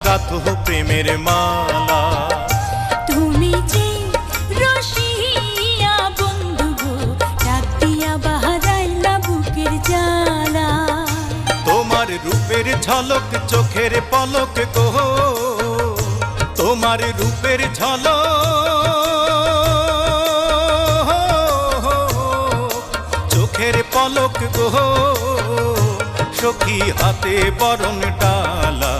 গাথ প্রেমের মালা। তুমি যে রসিয়া বন্ধু গো, ডাক দিয়া বাহারাইলা বুকের জ্বালা। তোমার রূপের ঝলক চোখের পলক গো, তোমার রূপের ঝলক চোখের পলক গো, সখী হাতে বরণ ডালা।